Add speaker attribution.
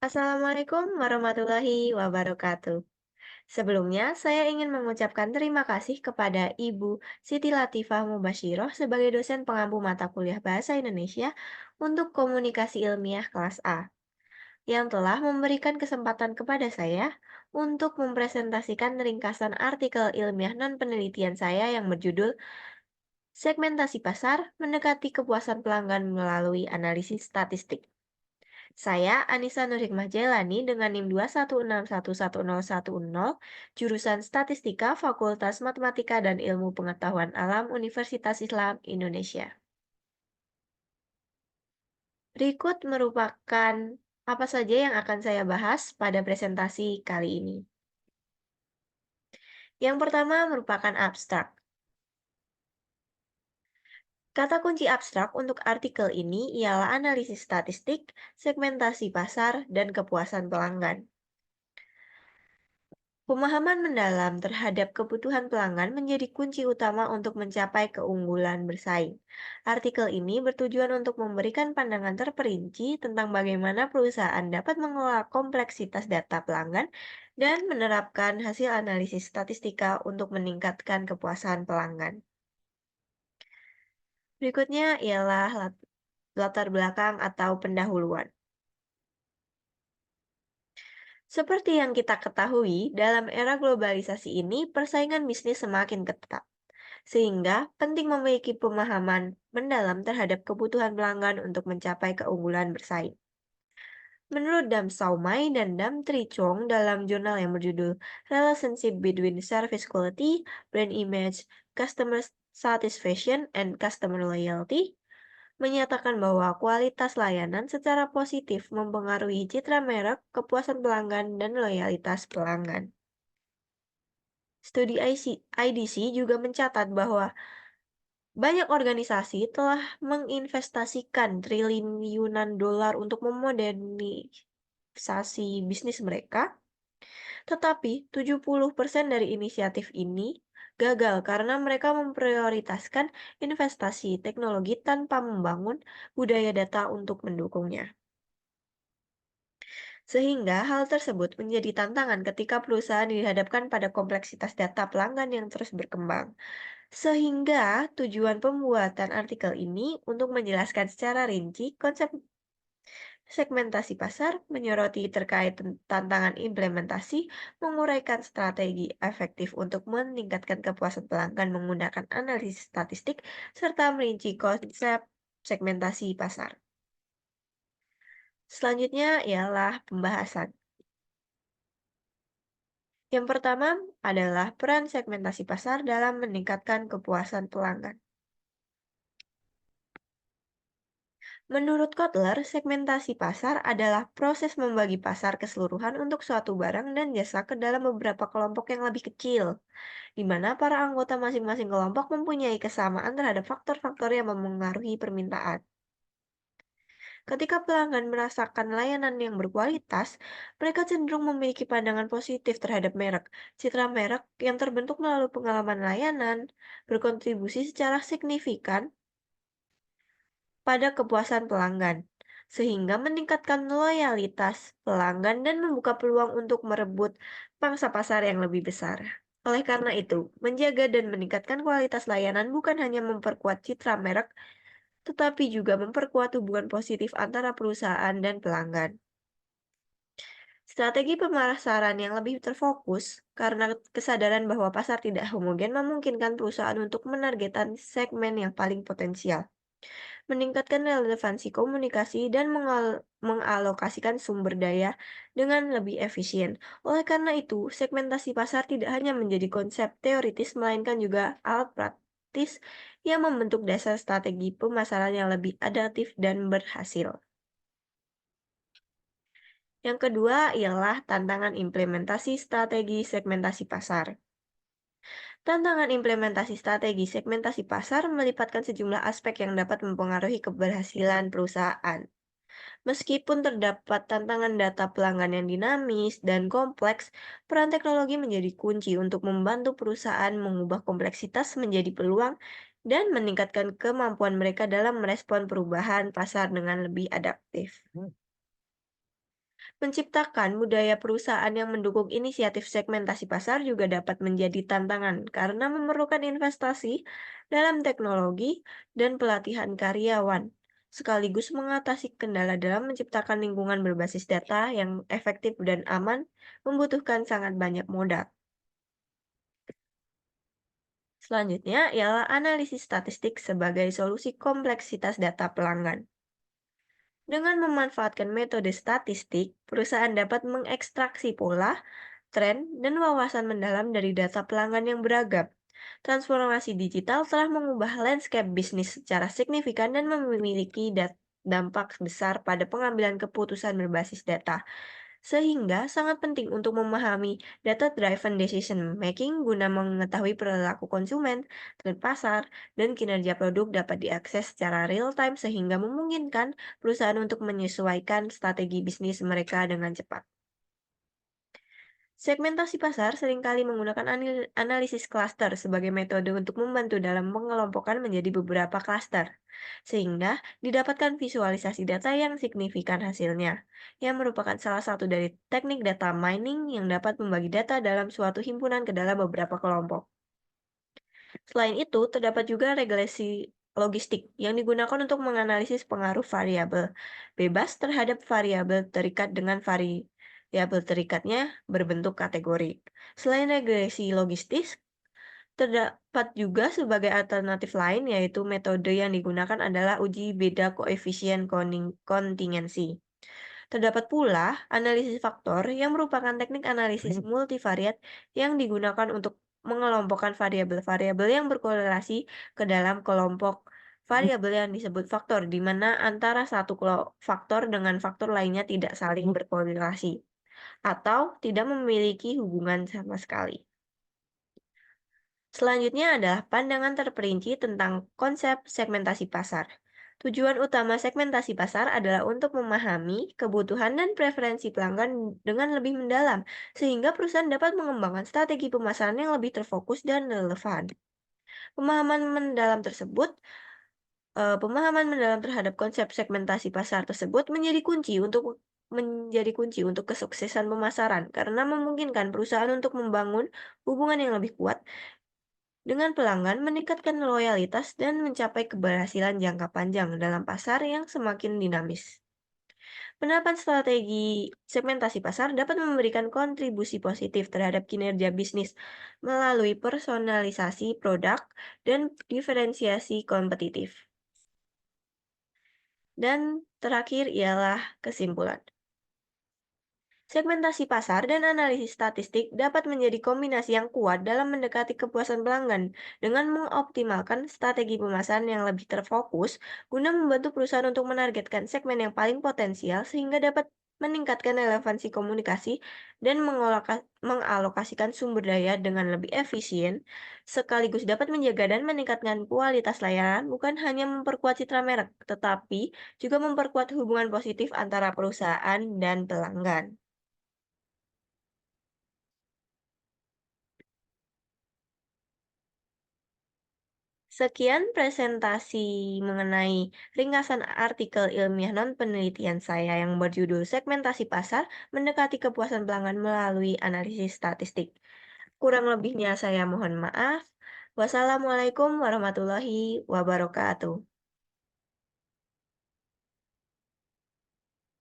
Speaker 1: Assalamualaikum warahmatullahi wabarakatuh. Sebelumnya, saya ingin mengucapkan terima kasih kepada Ibu Siti Latifah Mubashiroh sebagai dosen pengampu mata kuliah Bahasa Indonesia untuk Komunikasi Ilmiah kelas A, yang telah memberikan kesempatan kepada saya untuk mempresentasikan ringkasan artikel ilmiah non-penelitian saya yang berjudul Segmentasi Pasar Mendekati Kepuasan Pelanggan Melalui Analisis Statistik. Saya Anissa Nurhikmah Jailani dengan NIM 2161110, jurusan Statistika Fakultas Matematika dan Ilmu Pengetahuan Alam Universitas Islam Indonesia. Berikut merupakan apa saja yang akan saya bahas pada presentasi kali ini. Yang pertama merupakan abstrak. Kata kunci abstrak untuk artikel ini ialah analisis statistik, segmentasi pasar, dan kepuasan pelanggan. Pemahaman mendalam terhadap kebutuhan pelanggan menjadi kunci utama untuk mencapai keunggulan bersaing. Artikel ini bertujuan untuk memberikan pandangan terperinci tentang bagaimana perusahaan dapat mengelola kompleksitas data pelanggan dan menerapkan hasil analisis statistika untuk meningkatkan kepuasan pelanggan. Berikutnya ialah latar belakang atau pendahuluan. Seperti yang kita ketahui, dalam era globalisasi ini, persaingan bisnis semakin ketat. Sehingga penting memiliki pemahaman mendalam terhadap kebutuhan pelanggan untuk mencapai keunggulan bersaing. Menurut Dam Saumai dan Dam Tri Chong dalam jurnal yang berjudul Relationship Between Service Quality, Brand Image, Customer Satisfaction, and Customer Loyalty, menyatakan bahwa kualitas layanan secara positif mempengaruhi citra merek, kepuasan pelanggan, dan loyalitas pelanggan. Studi IDC juga mencatat bahwa banyak organisasi telah menginvestasikan triliunan dolar untuk memodernisasi bisnis mereka, tetapi 70% dari inisiatif ini gagal karena mereka memprioritaskan investasi teknologi tanpa membangun budaya data untuk mendukungnya. Sehingga hal tersebut menjadi tantangan ketika perusahaan dihadapkan pada kompleksitas data pelanggan yang terus berkembang. Sehingga tujuan pembuatan artikel ini untuk menjelaskan secara rinci konsep segmentasi pasar, menyoroti terkait tantangan implementasi, menguraikan strategi efektif untuk meningkatkan kepuasan pelanggan menggunakan analisis statistik, serta merinci konsep segmentasi pasar. Selanjutnya ialah pembahasan. Yang pertama adalah peran segmentasi pasar dalam meningkatkan kepuasan pelanggan. Menurut Kotler, segmentasi pasar adalah proses membagi pasar keseluruhan untuk suatu barang dan jasa ke dalam beberapa kelompok yang lebih kecil, di mana para anggota masing-masing kelompok mempunyai kesamaan terhadap faktor-faktor yang memengaruhi permintaan. Ketika pelanggan merasakan layanan yang berkualitas, mereka cenderung memiliki pandangan positif terhadap merek. Citra merek yang terbentuk melalui pengalaman layanan berkontribusi secara signifikan pada kepuasan pelanggan, sehingga meningkatkan loyalitas pelanggan dan membuka peluang untuk merebut pangsa pasar yang lebih besar. Oleh karena itu, menjaga dan meningkatkan kualitas layanan bukan hanya memperkuat citra merek, tetapi juga memperkuat hubungan positif antara perusahaan dan pelanggan. Strategi pemasaran yang lebih terfokus karena kesadaran bahwa pasar tidak homogen memungkinkan perusahaan untuk menargetkan segmen yang paling potensial, meningkatkan relevansi komunikasi, dan mengalokasikan sumber daya dengan lebih efisien. Oleh karena itu, segmentasi pasar tidak hanya menjadi konsep teoritis, melainkan juga alat praktis yang membentuk dasar strategi pemasaran yang lebih adaptif dan berhasil. Yang kedua ialah tantangan implementasi strategi segmentasi pasar. Tantangan implementasi strategi segmentasi pasar melibatkan sejumlah aspek yang dapat mempengaruhi keberhasilan perusahaan. Meskipun terdapat tantangan data pelanggan yang dinamis dan kompleks, peran teknologi menjadi kunci untuk membantu perusahaan mengubah kompleksitas menjadi peluang dan meningkatkan kemampuan mereka dalam merespon perubahan pasar dengan lebih adaptif. Menciptakan budaya perusahaan yang mendukung inisiatif segmentasi pasar juga dapat menjadi tantangan karena memerlukan investasi dalam teknologi dan pelatihan karyawan, sekaligus mengatasi kendala dalam menciptakan lingkungan berbasis data yang efektif dan aman, membutuhkan sangat banyak modal. Selanjutnya ialah analisis statistik sebagai solusi kompleksitas data pelanggan. Dengan memanfaatkan metode statistik, perusahaan dapat mengekstraksi pola, tren, dan wawasan mendalam dari data pelanggan yang beragam. Transformasi digital telah mengubah landscape bisnis secara signifikan dan memiliki dampak besar pada pengambilan keputusan berbasis data. Sehingga sangat penting untuk memahami data-driven decision making guna mengetahui perilaku konsumen, tren pasar, dan kinerja produk dapat diakses secara real time sehingga memungkinkan perusahaan untuk menyesuaikan strategi bisnis mereka dengan cepat. Segmentasi pasar seringkali menggunakan analisis klaster sebagai metode untuk membantu dalam mengelompokkan menjadi beberapa klaster, sehingga didapatkan visualisasi data yang signifikan hasilnya, yang merupakan salah satu dari teknik data mining yang dapat membagi data dalam suatu himpunan ke dalam beberapa kelompok. Selain itu, terdapat juga regulasi logistik yang digunakan untuk menganalisis pengaruh variabel bebas terhadap variabel terikat dengan variabel terikatnya berbentuk kategori. Selain regresi logistik, terdapat juga sebagai alternatif lain yaitu metode yang digunakan adalah uji beda koefisien kontingensi. Terdapat pula analisis faktor yang merupakan teknik analisis multivariat yang digunakan untuk mengelompokkan variabel-variabel yang berkorelasi ke dalam kelompok variabel yang disebut faktor, di mana antara satu faktor dengan faktor lainnya tidak saling berkorelasi atau tidak memiliki hubungan sama sekali. Selanjutnya adalah pandangan terperinci tentang konsep segmentasi pasar. Tujuan utama segmentasi pasar adalah untuk memahami kebutuhan dan preferensi pelanggan dengan lebih mendalam, sehingga perusahaan dapat mengembangkan strategi pemasaran yang lebih terfokus dan relevan. Pemahaman mendalam tersebut, pemahaman mendalam terhadap konsep segmentasi pasar tersebut menjadi kunci untuk kesuksesan pemasaran karena memungkinkan perusahaan untuk membangun hubungan yang lebih kuat dengan pelanggan, meningkatkan loyalitas, dan mencapai keberhasilan jangka panjang dalam pasar yang semakin dinamis. Penerapan strategi segmentasi pasar dapat memberikan kontribusi positif terhadap kinerja bisnis melalui personalisasi produk dan diferensiasi kompetitif. Dan terakhir ialah kesimpulan. Segmentasi pasar dan analisis statistik dapat menjadi kombinasi yang kuat dalam mendekati kepuasan pelanggan dengan mengoptimalkan strategi pemasaran yang lebih terfokus guna membantu perusahaan untuk menargetkan segmen yang paling potensial sehingga dapat meningkatkan relevansi komunikasi dan mengalokasikan sumber daya dengan lebih efisien, sekaligus dapat menjaga dan meningkatkan kualitas layanan bukan hanya memperkuat citra merek, tetapi juga memperkuat hubungan positif antara perusahaan dan pelanggan. Sekian presentasi mengenai ringkasan artikel ilmiah non-penelitian saya yang berjudul Segmentasi Pasar Mendekati Kepuasan Pelanggan Melalui Analisis Statistik. Kurang lebihnya saya mohon maaf. Wassalamualaikum warahmatullahi wabarakatuh.